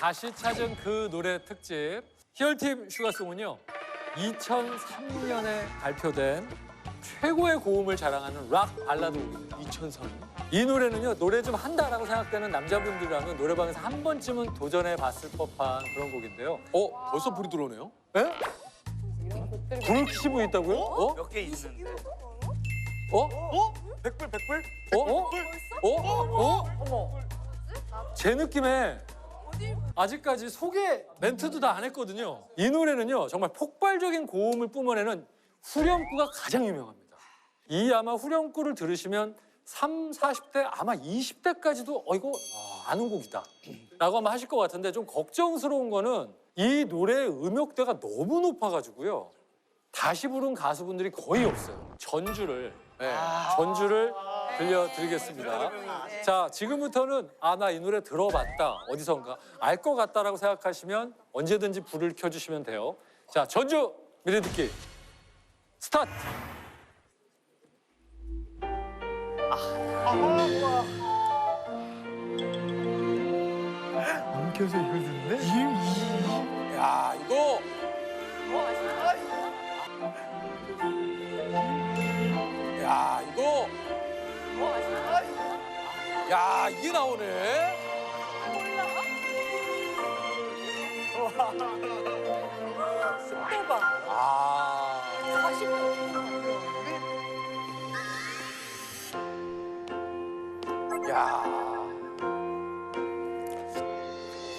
다시 찾은 그 노래 특집 희열팀 슈가송은요 2003년에 발표된 최고의 고음을 자랑하는 락 발라드 곡입니다. 2003년? 이 노래는요 노래 좀 한다라고 생각되는 남자분들이라면 노래방에서 한 번쯤은 도전해봤을 법한 그런 곡인데요. 벌써 불이 들어오네요? 에? 불을 켜시고 있다고요? 어? 몇 개 있는데. 백불? 제 느낌에 아직까지 소개 멘트도 다 안 했거든요. 이 노래는요 정말 폭발적인 고음을 뿜어내는 후렴구가 가장 유명합니다. 이 아마 후렴구를 들으시면 30, 40대 아마 20대까지도 이거 아는 곡이다 라고 아마 하실 것 같은데 좀 걱정스러운 거는 이 노래의 음역대가 너무 높아가지고요 다시 부른 가수분들이 거의 없어요. 전주를 들려드리겠습니다. 자, 지금부터는 나 이 노래 들어봤다, 어디선가 알 것 같다라고 생각하시면 언제든지 불을 켜주시면 돼요. 자, 전주 미리 듣기 스타트! 안 켜서 이거 듣네? 야, 이거 야, 이거 야, 이게 나오네. 아. 야.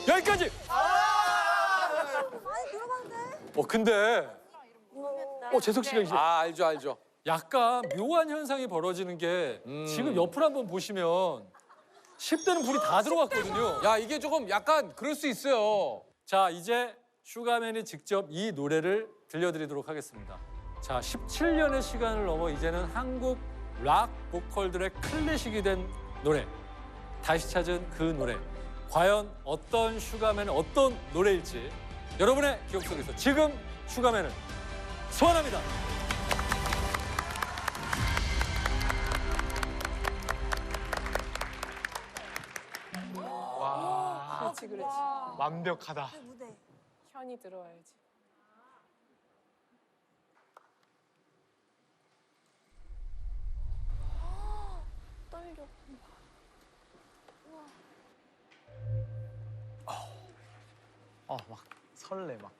여기까지! 아니 들어봤는데. 근데 재석 씨가 이제 알죠. 약간 묘한 현상이 벌어지는 게 지금 옆을 한번 보시면 10대는 불이 다 들어갔거든요. 야, 이게 조금 약간 그럴 수 있어요. 자, 이제 슈가맨이 직접 이 노래를 들려드리도록 하겠습니다. 자, 17년의 시간을 넘어 이제는 한국 락 보컬들의 클래식이 된 노래. 다시 찾은 그 노래. 과연 어떤 슈가맨의 어떤 노래일지 여러분의 기억 속에서 지금 슈가맨을 소환합니다. 그렇지, 그렇지. 완벽하다. 무대. 현이 들어와야지. 떨려. 막 설레 막.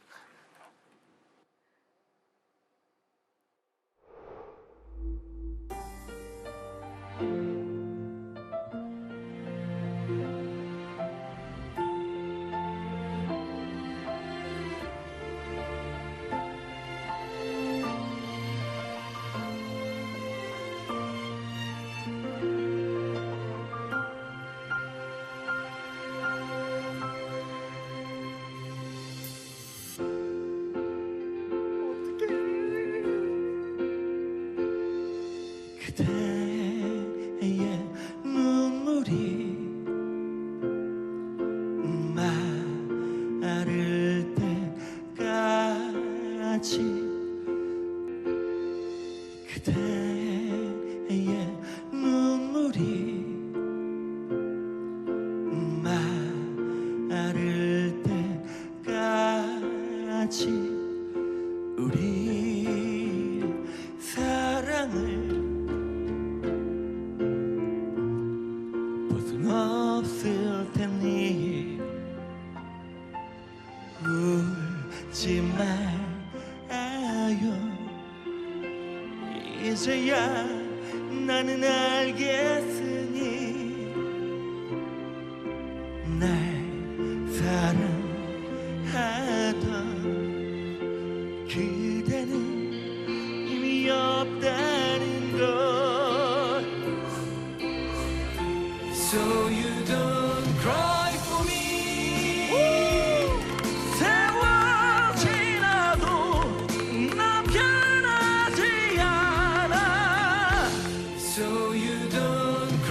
그대의 눈물이 마를 때까지 그대의 눈물이 마를 때까지 우리 사랑을 없을 테니 울지 말아요. 이제야 나는 알겠으니 날 사랑하던 그대는 이미 없다는 걸. So you don't cry for me. 세월 지나도 난 변하지 않아. So you don't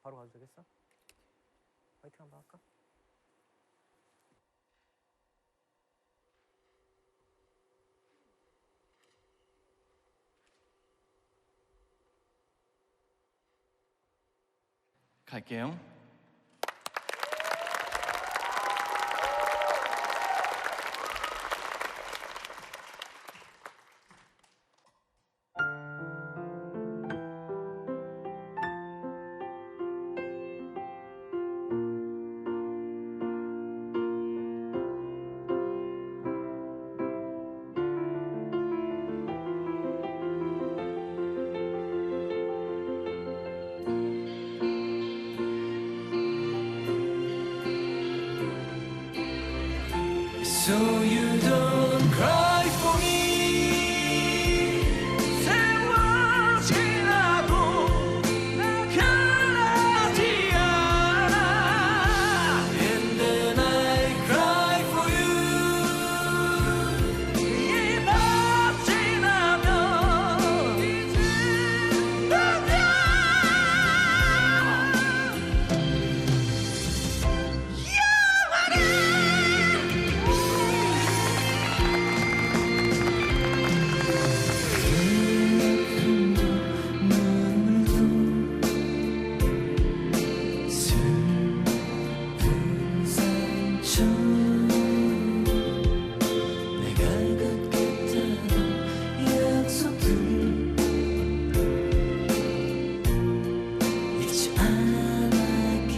바로 가도 되겠어? 화이팅 한번 할까? 갈게요. So you don't cry for me. 세월 지나도 변하지 않아. And then I cry for you. 이밤 지나면 이제 슬픈 상처 내가 갖겠다는 약속들 잊지 않을게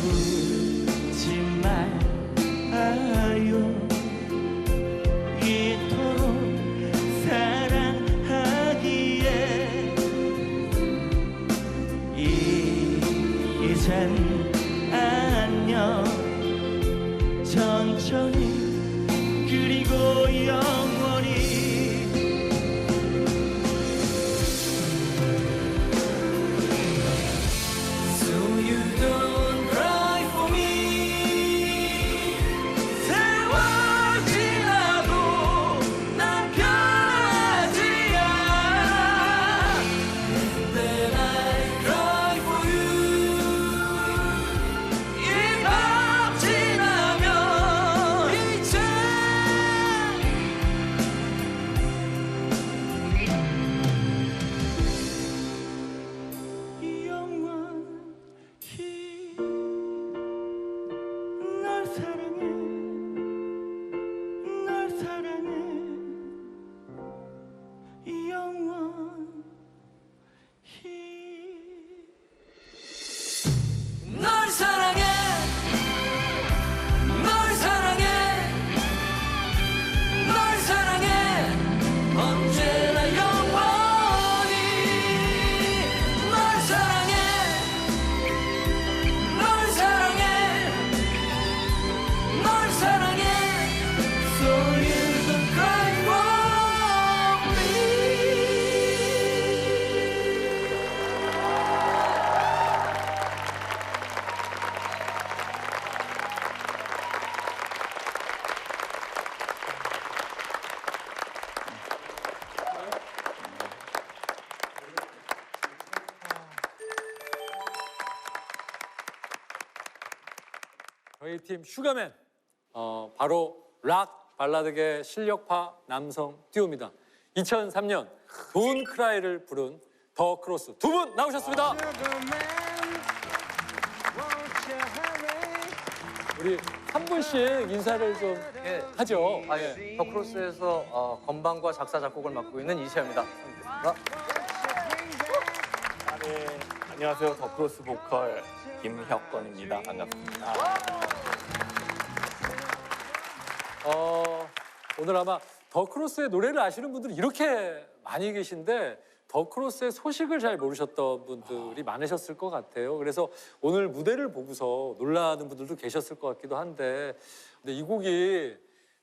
울지 말아요 이토록 사랑하기에 이젠 안녕 천천히 그리고 영원히 So you don't cry for me 세월 지나도 난 변하지 않아 And then I cry for you 이 밤 지나면 이제 영원히 널 사랑해 널 사랑해 영원히 널 사랑해 널 사랑해 널 사랑해 언제나 영원히 널 사랑해 널 사랑해 널 사랑해 So you don't cry for me 저희 팀 슈가맨 바로 락 발라드계 실력파 남성 듀오입니다. 2003년 돈 크라이를 부른 더 크로스 두 분 나오셨습니다. 우리 한 분씩 인사를 좀 예. 하죠. 예. 더 크로스에서 건반과 작사 작곡을 맡고 있는 이시아입니다. 네, 안녕하세요. 더 크로스 보컬 김혁건입니다. 반갑습니다. 오늘 아마 더 크로스의 노래를 아시는 분들이 이렇게 많이 계신데 더 크로스의 소식을 잘 모르셨던 분들이 많으셨을 것 같아요. 그래서 오늘 무대를 보고서 놀라는 분들도 계셨을 것 같기도 한데 근데 이 곡이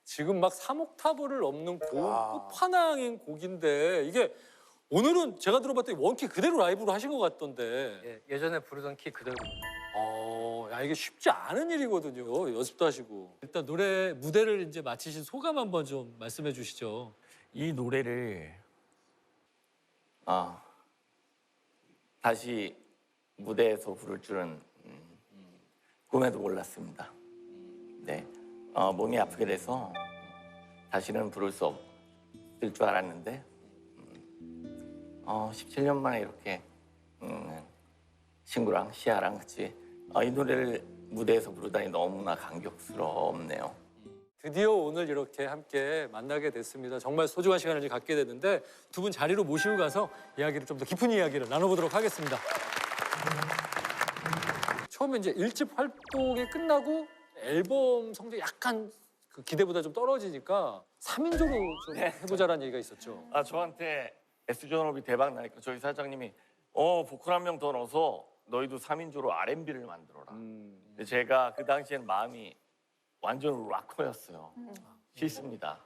지금 막 3옥타브를 넘는 고음 끝판왕인 곡인데 이게 오늘은 제가 들어봤더니 원키 그대로 라이브로 하신 것 같던데 예, 예전에 부르던 키 그대로. 야 이게 쉽지 않은 일이거든요. 연습도 하시고 일단 노래 무대를 이제 마치신 소감 한번 좀 말씀해 주시죠. 이 노래를 다시 무대에서 부를 줄은 꿈에도 몰랐습니다. 네, 몸이 아프게 돼서 다시는 부를 수 없을 줄 알았는데 17년 만에 이렇게 친구랑 시아랑 같이 이 노래를 무대에서 부르다니 너무나 감격스럽네요. 드디어 오늘 이렇게 함께 만나게 됐습니다. 정말 소중한 시간을 이제 갖게 됐는데 두 분 자리로 모시고 가서 이야기를 좀 더 깊은 이야기를 나눠보도록 하겠습니다. 처음에 이제 1집 활동이 끝나고 앨범 성적이 약간 그 기대보다 좀 떨어지니까 3인조로 좀 해보자라는 얘기가 있었죠. 저한테 S존업이 대박 나니까 저희 사장님이 보컬 한 명 더 넣어서 너희도 3인조로 R&B를 만들어라. 근데 제가 그 당시엔 마음이 완전 락커였어요. 싫습니다.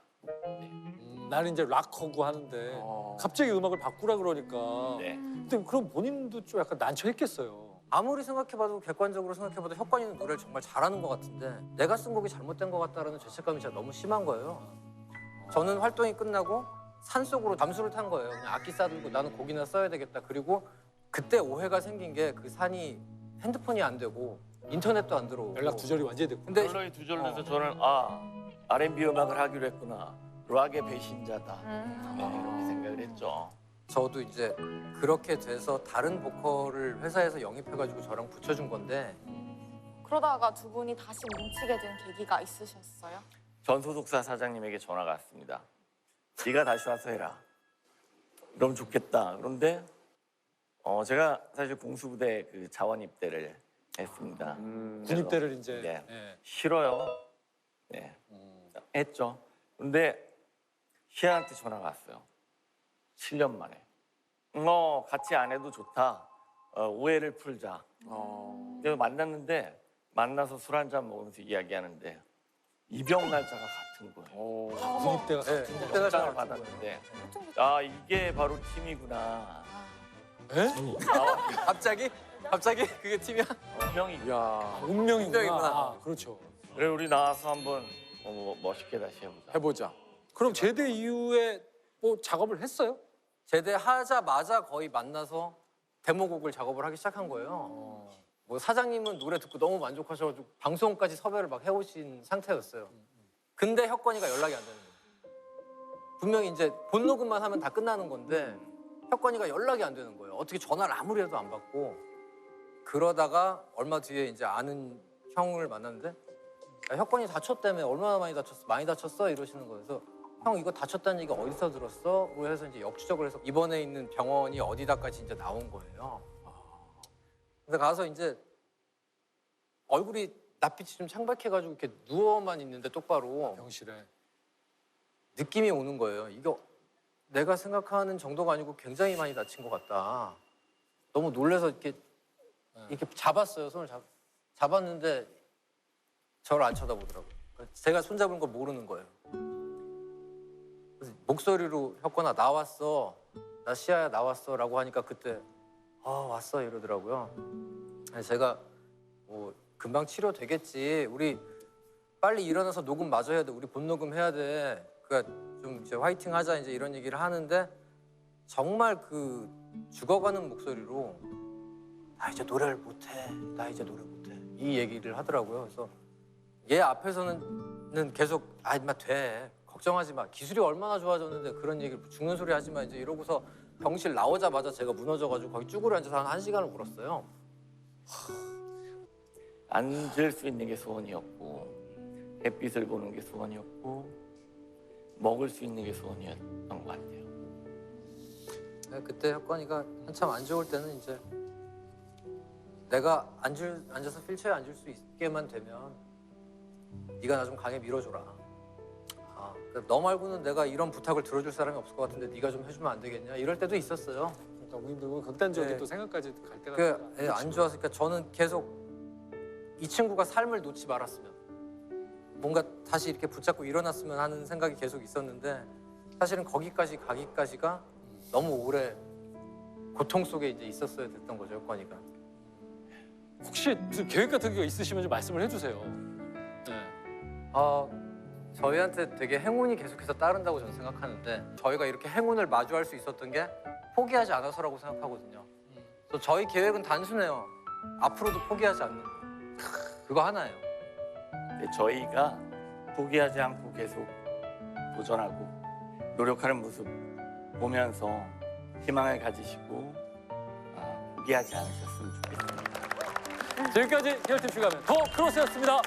나는 이제 락커고 하는데 갑자기 음악을 바꾸라 그러니까. 네. 근데 그럼 본인도 좀 약간 난처했겠어요. 아무리 생각해봐도 객관적으로 생각해봐도 혁관이는 노래를 정말 잘하는 것 같은데 내가 쓴 곡이 잘못된 것 같다라는 죄책감이 진짜 너무 심한 거예요. 저는 활동이 끝나고 산속으로 잠수를 탄 거예요. 그냥 악기 싸들고 나는 곡이나 써야 되겠다. 그리고 그때 오해가 생긴 게 그 산이 핸드폰이 안 되고 인터넷도 안 들어오고 연락 두절이 완전히 됐고. 근데 컬러의 두 절로 해서 저는 R&B 음악을 하기로 했구나. 락의 배신자다. 네, 이렇게 생각을 했죠. 저도 이제 그렇게 돼서 다른 보컬을 회사에서 영입해가지고 저랑 붙여준 건데 그러다가 두 분이 다시 뭉치게 된 계기가 있으셨어요? 전 소속사 사장님에게 전화가 왔습니다. 네가 다시 와서 해라. 그럼 좋겠다. 그런데 제가 사실 공수부대 그 자원 입대를 했습니다. 군입대를 이제. 네. 예. 싫어요. 네. 했죠. 근데 시아한테 전화가 왔어요. 7년 만에. 같이 안 해도 좋다. 오해를 풀자. 그래서 만났는데 만나서 술 한잔 먹으면서 이야기하는데 입영 날짜가 같은 거예요. 군입대가. 네, 같은 그때가 전화를 받았는데 이게 바로 팀이구나. 예? 갑자기 그게 팀이야? 분명히 운명이구나. 운명이구나. 그렇죠. 그래 우리 나와서 한번 멋있게 다시 해보자. 그럼 제대 이후에 뭐 작업을 했어요? 제대하자마자 거의 만나서 데모곡을 작업을 하기 시작한 거예요. 뭐 사장님은 노래 듣고 너무 만족하셔가지고 방송까지 섭외를 막 해오신 상태였어요. 근데 혁건이가 연락이 안 되는 거예요. 분명히 이제 본 녹음만 하면 다 끝나는 건데 혁건이가 연락이 안 되는 거예요. 어떻게 전화를 아무리 해도 안 받고 그러다가 얼마 뒤에 이제 아는 형을 만났는데 야, 혁건이 다쳤다며. 얼마나 많이 다쳤어? 많이 다쳤어? 이러시는 거예요. 그래서 형 이거 다쳤다는 얘기 어디서 들었어? 그래서 이제 역추적을 해서 이번에 있는 병원이 어디다까지 이제 나온 거예요. 근데 가서 이제 얼굴이 낯빛이 좀 창백해가지고 이렇게 누워만 있는데 똑바로 병실에. 느낌이 오는 거예요. 이거 내가 생각하는 정도가 아니고 굉장히 많이 다친 것 같다. 너무 놀라서 이렇게 잡았어요. 손을 잡았는데 저를 안 쳐다보더라고요. 제가 손잡은 걸 모르는 거예요. 그래서 목소리로 혁건아 나왔어. 나 시아야 나왔어라고 하니까 그때 왔어 이러더라고요. 그래서 제가 뭐 금방 치료되겠지. 우리 빨리 일어나서 녹음 마저 해야 돼. 우리 본 녹음 해야 돼. 그러니까 좀 이제 화이팅 하자 이제 이런 얘기를 하는데 정말 그 죽어가는 목소리로 나 이제 노래를 못해. 나 이제 노래 못해. 이 얘기를 하더라고요. 그래서 얘 앞에서는 계속 임마 돼. 걱정하지 마. 기술이 얼마나 좋아졌는데 그런 얘기를 죽는 소리 하지 마 이제 이러고서 병실 나오자마자 제가 무너져가지고 거기 쭈그려 앉아서 한 1시간을 울었어요. 앉을 수 있는 게 소원이었고 햇빛을 보는 게 소원이었고 먹을 수 있는 게 소원이었던 것 같아요. 그때 혁건이가 한참 안 좋을 때는 이제 내가 앉아서 휠체어에 앉을 수 있게만 되면 네가 나 좀 강에 밀어줘라. 너 말고는 내가 이런 부탁을 들어줄 사람이 없을 것 같은데 네가 좀 해주면 안 되겠냐? 이럴 때도 있었어요. 그러니까 우리도 극단적인 네. 또 생각까지 갈 때가 안 좋았으니까 저는 계속 이 친구가 삶을 놓지 말았으면 뭔가 다시 이렇게 붙잡고 일어났으면 하는 생각이 계속 있었는데 사실은 거기까지 가기까지가 너무 오래 고통 속에 이제 있었어야 됐던 거죠, 혁건이가. 혹시 계획 같은 게 있으시면 좀 말씀을 해주세요. 네. 저희한테 되게 행운이 계속해서 따른다고 저는 생각하는데 저희가 이렇게 행운을 마주할 수 있었던 게 포기하지 않아서라고 생각하거든요. 또 저희 계획은 단순해요. 앞으로도 포기하지 않는 거. 그거 하나예요. 근데 저희가 포기하지 않고 계속 도전하고 노력하는 모습 보면서 희망을 가지시고 포기하지 않으셨으면 좋겠습니다. 지금까지 히얼팀 슈가맨 더 크로스였습니다.